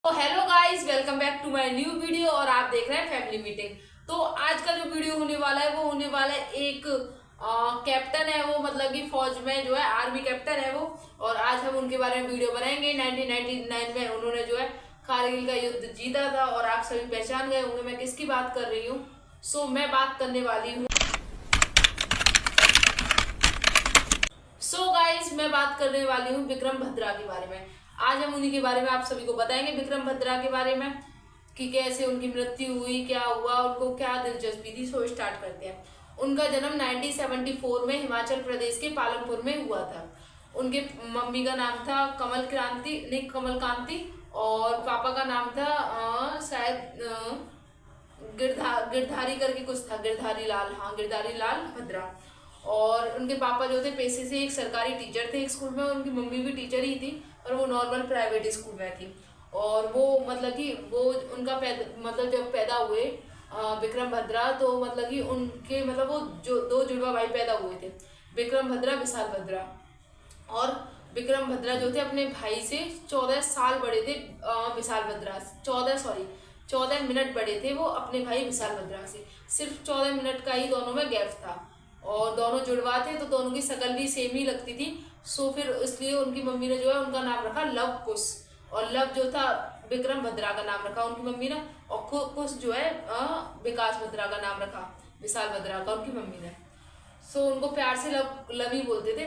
तो hello guys, welcome back to my new video. और आप देख रहे हैं फैमिली मीटिंग। तो आज का जो वीडियो होने वाला है वो होने वाला है एक कैप्टन है वो, मतलब कि फौज में जो है आर्मी कैप्टन है वो। और आज हम उनके बारे में वीडियो बनाएंगे। 1999 में उन्होंने जो है कारगिल का युद्ध जीता था। और आप सभी पहचान गए होंगे मैं किसकी बात कर रही हूँ। मैं बात करने वाली हूँ। गाइस, मैं बात करने वाली हूँ विक्रम भद्रा के बारे में। आज हम उन्हीं के बारे में आप सभी को बताएंगे, विक्रम भद्रा के बारे में, कि कैसे उनकी मृत्यु हुई, क्या हुआ, उनको क्या दिलचस्पी थी। स्टार्ट करते हैं। उनका जन्म 1974 में हिमाचल प्रदेश के पालमपुर में हुआ था। उनके मम्मी का नाम था कमल क्रांति, नहीं कमल कांति, और पापा का नाम था शायद गिरधारी करके कुछ था, गिरधारी लाल, हाँ गिरधारी लाल भद्रा। और उनके पापा जो थे पेशे से एक सरकारी टीचर थे एक स्कूल में। उनकी मम्मी भी टीचर ही थी और वो नॉर्मल प्राइवेट स्कूल में थी। और वो मतलब कि वो उनका मतलब जब पैदा हुए विक्रम भद्रा, तो मतलब कि उनके मतलब वो जो दो जुड़वा भाई पैदा हुए थे, विक्रम भद्रा, विशाल भद्रा। और विक्रम भद्रा जो थे अपने भाई से 14 साल बड़े थे। विशाल भद्रा 14 मिनट बड़े थे वो अपने भाई विशाल भद्रा से। सिर्फ 14 मिनट का ही दोनों में गैप था। और दोनों जुड़वा थे तो दोनों की शकल भी सेम ही लगती थी। फिर इसलिए उनकी मम्मी ने जो है उनका नाम रखा लव कुश। और लव जो था विक्रम भद्रा का नाम रखा उनकी मम्मी ने। और कुश जो है विकास भद्रा का नाम रखा, विशाल भद्रा का उनकी मम्मी ने। उनको प्यार से लव ही बोलते थे।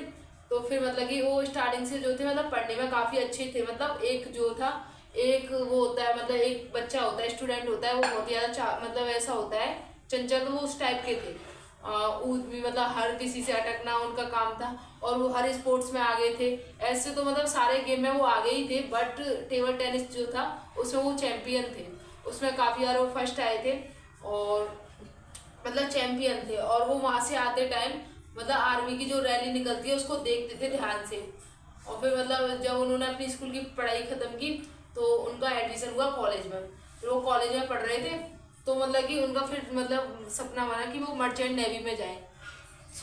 तो फिर मतलब कि वो स्टार्टिंग से जो थे मतलब पढ़ने में काफ़ी अच्छे थे। मतलब एक जो था, एक वो होता है, मतलब एक बच्चा होता है, स्टूडेंट होता है, वो बहुत ज़्यादा मतलब ऐसा होता है चंचल, वो उस टाइप के थे। भी मतलब हर किसी से अटकना उनका काम था। और वो हर स्पोर्ट्स में आगे थे। ऐसे तो मतलब सारे गेम में वो आगे ही थे, बट टेबल टेनिस जो था उसमें वो चैंपियन थे। उसमें काफ़ी बार वो फर्स्ट आए थे और मतलब चैंपियन थे। और वो वहाँ से आते टाइम मतलब आर्मी की जो रैली निकलती है उसको देखते थे ध्यान से। और फिर मतलब जब उन्होंने अपनी स्कूल की पढ़ाई ख़त्म की तो उनका एडमिशन हुआ कॉलेज में। फिर वो कॉलेज में पढ़ रहे थे तो मतलब कि उनका फिर मतलब सपना बना कि वो मर्चेंट नेवी में जाए।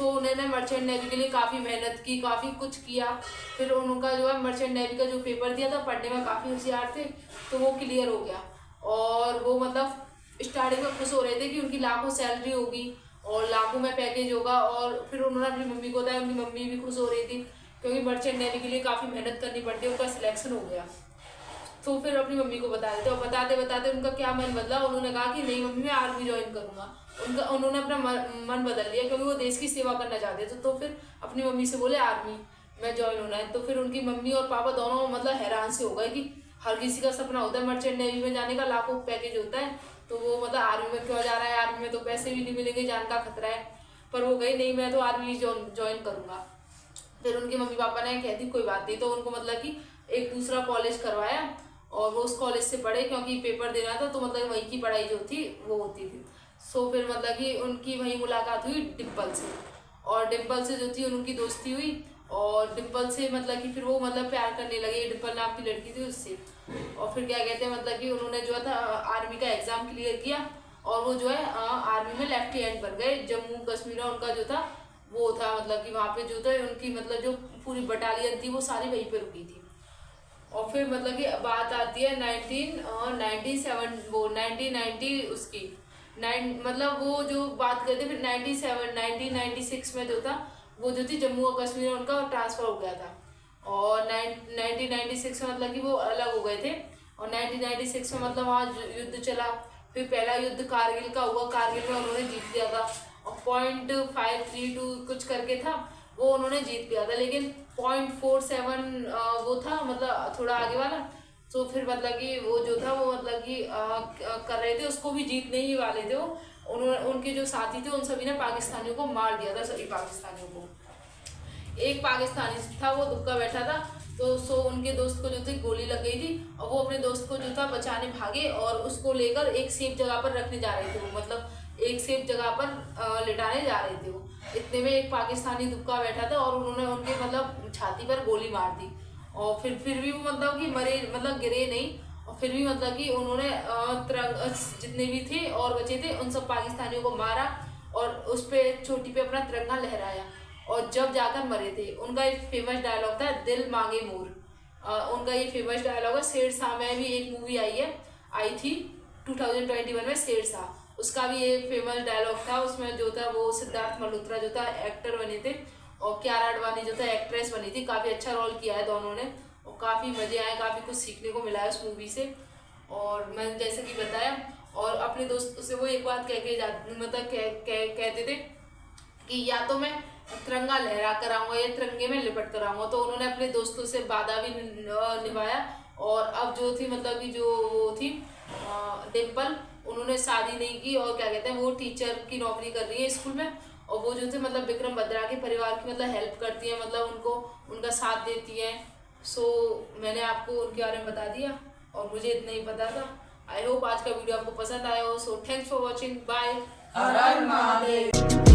उन्होंने मर्चेंट नेवी के लिए काफ़ी मेहनत की, काफ़ी कुछ किया। फिर उनका जो है मर्चेंट नेवी का जो पेपर दिया था, पढ़ने में काफ़ी होशियार थे तो वो क्लियर हो गया। और वो मतलब स्टार्टिंग में खुश हो रहे थे कि उनकी लाखों सैलरी होगी और लाखों में पैकेज होगा। और फिर उन्होंने अपनी मम्मी को बताया, उनकी मम्मी भी खुश हो रही थी क्योंकि मर्चेंट नेवी के लिए काफ़ी मेहनत करनी पड़ती है। उनका सिलेक्शन हो गया। फिर अपनी मम्मी को बता देते और बताते बताते उनका क्या मन बदला। उन्होंने कहा कि नहीं मम्मी, मैं आर्मी ज्वाइन करूंगा। उन्होंने अपना मन बदल लिया क्योंकि वो देश की सेवा करना चाहते थे। तो फिर अपनी मम्मी से बोले आर्मी में ज्वाइन होना है। तो फिर उनकी मम्मी और पापा दोनों मतलब हैरान से हो गए कि हर किसी का सपना होता है मर्चेंट नेवी में जाने का, लाखों पैकेज होता है, तो वो मतलब आर्मी में क्यों जा रहा है, आर्मी में तो पैसे भी नहीं मिलेंगे, जान का खतरा है। पर वो गई नहीं, मैं तो आर्मी ज्वाइन करूंगा। फिर उनके मम्मी पापा ने कहती कोई बात नहीं, तो उनको मतलब कि एक दूसरा कॉलेज करवाया और वो उस कॉलेज से पढ़े क्योंकि पेपर देना था। तो मतलब वहीं की पढ़ाई जो थी वो होती थी। फिर मतलब कि उनकी वहीं मुलाकात हुई डिम्पल से। और डिम्पल से जो थी उनकी दोस्ती हुई। और डिम्पल से मतलब कि फिर वो मतलब प्यार करने लगे, डिम्पल नाम की लड़की थी उससे। और फिर क्या कहते हैं मतलब कि उन्होंने जो था आर्मी का एग्ज़ाम क्लियर किया और वो जो है आर्मी में लेफ्टिनेंट बन गए। जम्मू कश्मीर उनका जो था वो था, मतलब कि वहाँ पे जो था उनकी मतलब जो पूरी बटालियन थी वो सारी वहीं पे रुकी थी। और फिर मतलब कि बात आती है 1990 उसकी मतलब वो जो बात करते फिर 1996 में जो था वो जो थी जम्मू और कश्मीर में उनका ट्रांसफ़र हो गया था। और 1996 में मतलब कि वो अलग हो गए थे। और 1996 में मतलब वहाँ युद्ध चला। फिर पहला युद्ध कारगिल का हुआ, कारगिल में उन्होंने जीत लिया था। और 0.532 कुछ करके था, वो उन्होंने जीत लिया था। लेकिन 0.47 वो था मतलब थोड़ा आगे वाला। फिर मतलब कि वो जो था वो मतलब कि कर रहे थे, उसको भी जीतने ही वाले थे वो। उन्होंने उनके जो साथी थे उन सभी ने पाकिस्तानियों को मार दिया था, सभी पाकिस्तानियों को। एक पाकिस्तानी था वो दुबका बैठा था। तो उनके दोस्त को जो थी गोली लग गई थी और वो अपने दोस्त को जो था बचाने भागे और उसको लेकर एक सेफ जगह पर रखने जा रहे थे वो, मतलब एक सेफ जगह पर लिटाने जा रहे थे वो। इतने में एक पाकिस्तानी दुबका बैठा था और उन्होंने उनके मतलब छाती पर गोली मार दी। और फिर भी वो मतलब कि मरे, मतलब गिरे नहीं। और फिर भी मतलब कि उन्होंने जितने भी थे और बचे थे उन सब पाकिस्तानियों को मारा और उस पर चोटी पे अपना तिरंगा लहराया। और जब जाकर मरे थे उनका एक फेमस डायलॉग था, दिल मांगे मोर। उनका ये फेमस डायलॉग है। शेरशाह में भी एक मूवी आई थी 2021 में, शेरशाह, उसका भी एक फेमस डायलॉग था। उसमें जो था वो सिद्धार्थ मल्होत्रा जो था एक्टर बने थे और कियारा आडवाणी जो था एक्ट्रेस बनी थी। काफ़ी अच्छा रोल किया है दोनों ने और काफ़ी मज़े आए, काफ़ी कुछ सीखने को मिला है उस मूवी से। और मैंने जैसे कि बताया, और अपने दोस्तों से वो एक बात कह के मतलब कहते थे कि या तो मैं तिरंगा लहरा कर आऊँगा या तिरंगे में लिपट कर आऊँगा। तो उन्होंने अपने दोस्तों से वादा भी निभाया। और अब जो थी मतलब कि जो वो थी डिम्पल, उन्होंने शादी नहीं की और क्या कहते हैं वो टीचर की नौकरी कर रही है स्कूल में। और वो जो थे मतलब विक्रम बत्रा के परिवार की मतलब हेल्प करती है, मतलब उनको उनका साथ देती है। सो मैंने आपको उनके बारे में बता दिया और मुझे इतना ही पता था। आई होप आज का वीडियो आपको पसंद आया हो। So thanks for watching, bye. Har Har Mahadev.